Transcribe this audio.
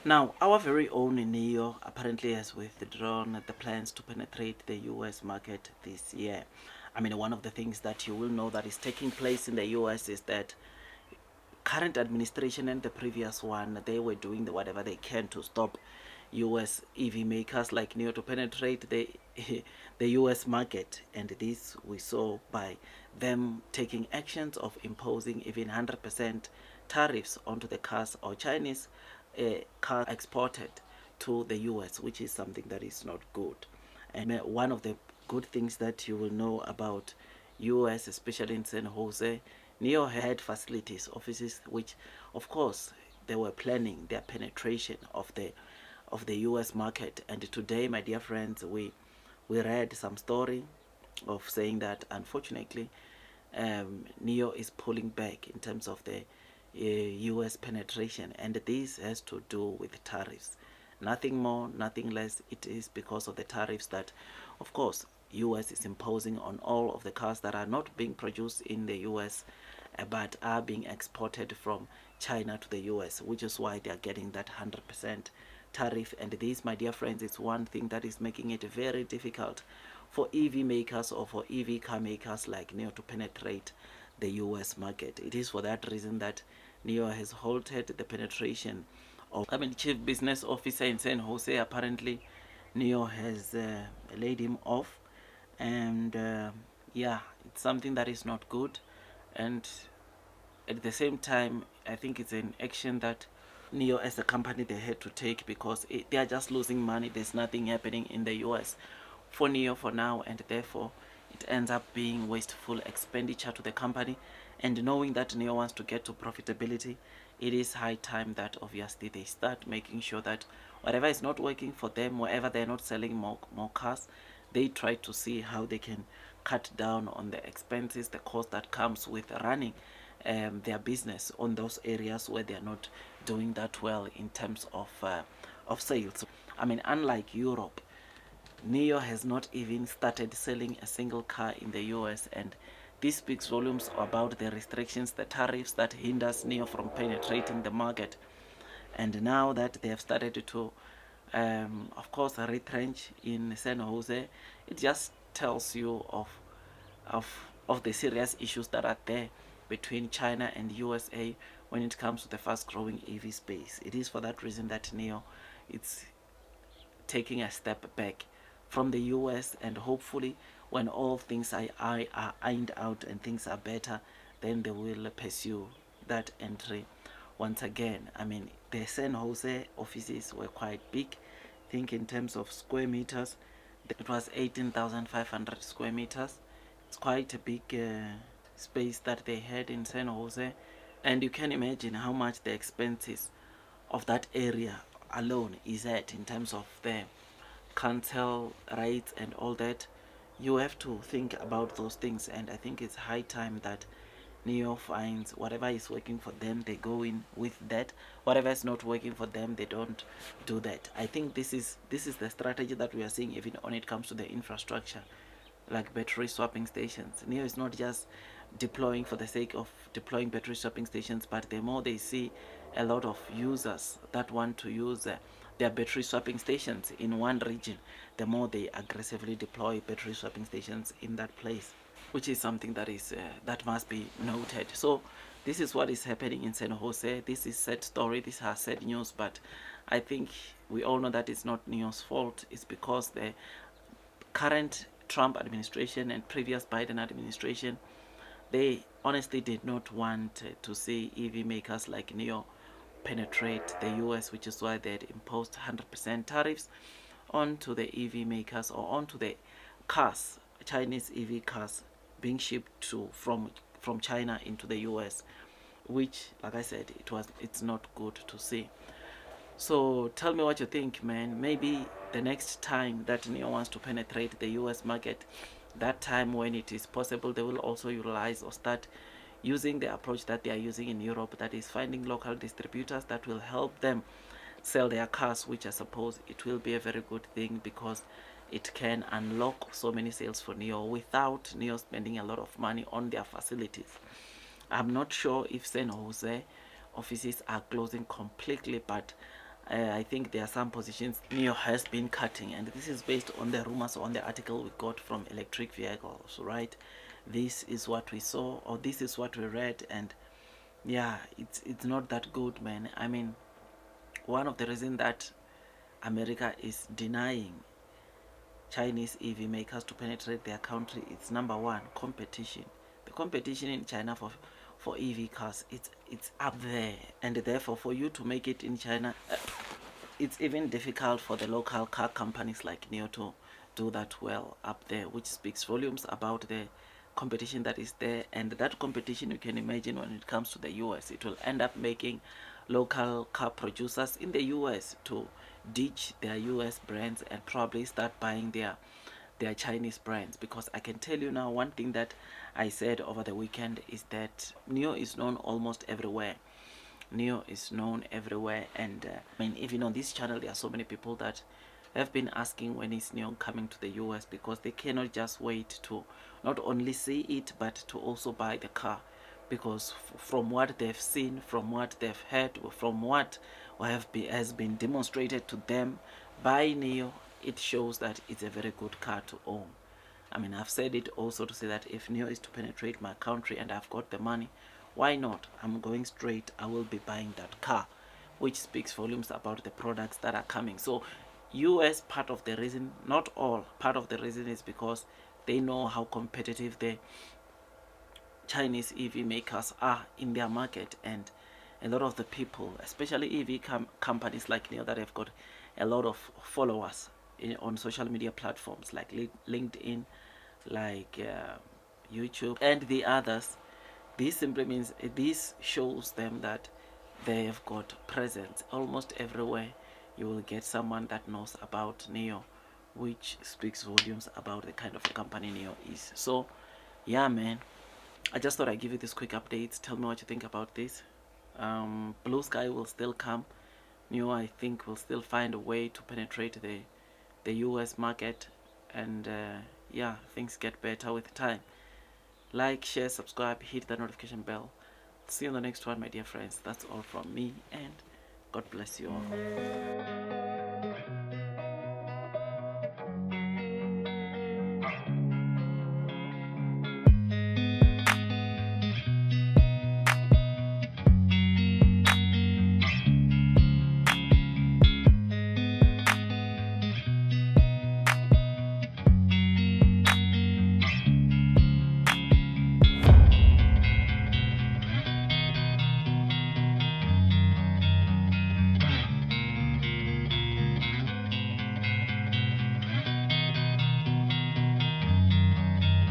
Now, our very own NEO apparently has withdrawn the plans to penetrate the US market this year. I mean, one of the things that you will know that is taking place in the US is that current administration and the previous one, they were doing whatever they can to stop US EV makers like NEO to penetrate the the US market, and this we saw by them taking actions of imposing even 100% tariffs onto the cars or Chinese cars exported to the US, which is something that is not good. And one of the good things that you will know about US, especially in San Jose, NEO had facilities, offices, which of course they were planning their penetration of the US market. And today, my dear friends, we read some story of saying that unfortunately NEO is pulling back in terms of the US penetration, and this has to do with tariffs. Nothing more, nothing less. It is because of the tariffs that, of course, US is imposing on all of the cars that are not being produced in the US but are being exported from China to the US, which is why they are getting that 100% tariff. And this, my dear friends, is one thing that is making it very difficult for EV makers or for EV car makers like NEO to penetrate the US market. It is for that reason that NEO has halted the penetration of, I mean, chief business officer in San Jose. Apparently NEO has laid him off, and yeah, it's something that is not good. And at the same time, I think it's an action that NEO as a company they had to take, because they are just losing money. There's nothing happening in the US for NEO for now, and therefore it ends up being wasteful expenditure to the company. And knowing that NEO wants to get to profitability, it is high time that obviously they start making sure that whatever is not working for them, wherever they're not selling more cars, they try to see how they can cut down on the expenses, the cost that comes with running their business on those areas where they are not doing that well in terms of sales. I mean, unlike Europe, NEO has not even started selling a single car in the US, and this speaks volumes about the restrictions, the tariffs that hinders NEO from penetrating the market. And now that they have started to, of course, retrench in San Jose, it just tells you of of the serious issues that are there between China and USA when it comes to the fast-growing EV space. It is for that reason that NEO it's taking a step back from the US, and hopefully when all things are ironed out and things are better, then they will pursue that entry once again. I mean, the San Jose offices were quite big. I think in terms of square meters, it was 18,500 square meters. It's quite a big space that they had in San Jose, and you can imagine how much the expenses of that area alone is at in terms of the council rights and all that. You have to think about those things, and I think it's high time that NEO finds whatever is working for them, they go in with that. Whatever is not working for them, they don't do that. I think this is the strategy that we are seeing even when it comes to the infrastructure, like battery swapping stations. NEO is not just deploying for the sake of deploying battery swapping stations, but the more they see a lot of users that want to use their battery swapping stations in one region, the more they aggressively deploy battery swapping stations in that place, which is something that is that must be noted. So this is what is happening in San Jose. This is sad story. This has sad news, but I think we all know that it's not NEO's fault. It's because the current Trump administration and previous Biden administration, they honestly did not want to see EV makers like NEO penetrate the US, which is why they had imposed 100% tariffs onto the EV makers, or onto the cars, Chinese EV cars being shipped to from China into the US, which, like I said, it's not good to see. So tell me what you think, man. Maybe the next time that NEO wants to penetrate the US market, that time when it is possible, they will also utilize or start using the approach that they are using in Europe, that is finding local distributors that will help them sell their cars, which I suppose it will be a very good thing, because it can unlock so many sales for NEO without NEO spending a lot of money on their facilities. I'm not sure if San Jose offices are closing completely, but I think there are some positions NIO has been cutting, and this is based on the rumors on the article we got from electric vehicles, right? This is what we saw, or this is what we read, and yeah, it's not that good, man. I mean, one of the reasons that America is denying Chinese EV makers to penetrate their country is number one, competition. The competition in China for EV cars, it's up there, and therefore for you to make it in China, it's even difficult for the local car companies like NIO to do that well up there, which speaks volumes about the competition that is there. And that competition, you can imagine, when it comes to the US, it will end up making local car producers in the US to ditch their US brands and probably start buying their Chinese brands. Because I can tell you now, one thing that I said over the weekend is that NIO is known almost everywhere. NIO is known everywhere, and I mean, even on this channel there are so many people that have been asking when is NIO coming to the US, because they cannot just wait to not only see it but to also buy the car, because from what they've seen, from what they've heard, from what has been demonstrated to them by NIO, it shows that it's a very good car to own. I mean, I've said it also to say that if NIO is to penetrate my country and I've got the money, why not? I'm going straight. I will be buying that car, which speaks volumes about the products that are coming. So, US, part of the reason, not all, part of the reason is because they know how competitive the Chinese EV makers are in their market, and a lot of the people, especially EV companies like NIO, that have got a lot of followers on social media platforms like LinkedIn, like YouTube, and the others. This simply means this shows them that they have got presence almost everywhere. You will get someone that knows about NIO, which speaks volumes about the kind of company NIO is. So, yeah, man. I just thought I'd give you this quick update. Tell me what you think about this. Blue Sky will still come. NIO, I think, will still find a way to penetrate the US market, and yeah, things get better with time. Like, share, subscribe, hit the notification bell. See you on the next one, my dear friends. That's all from me, and God bless you all.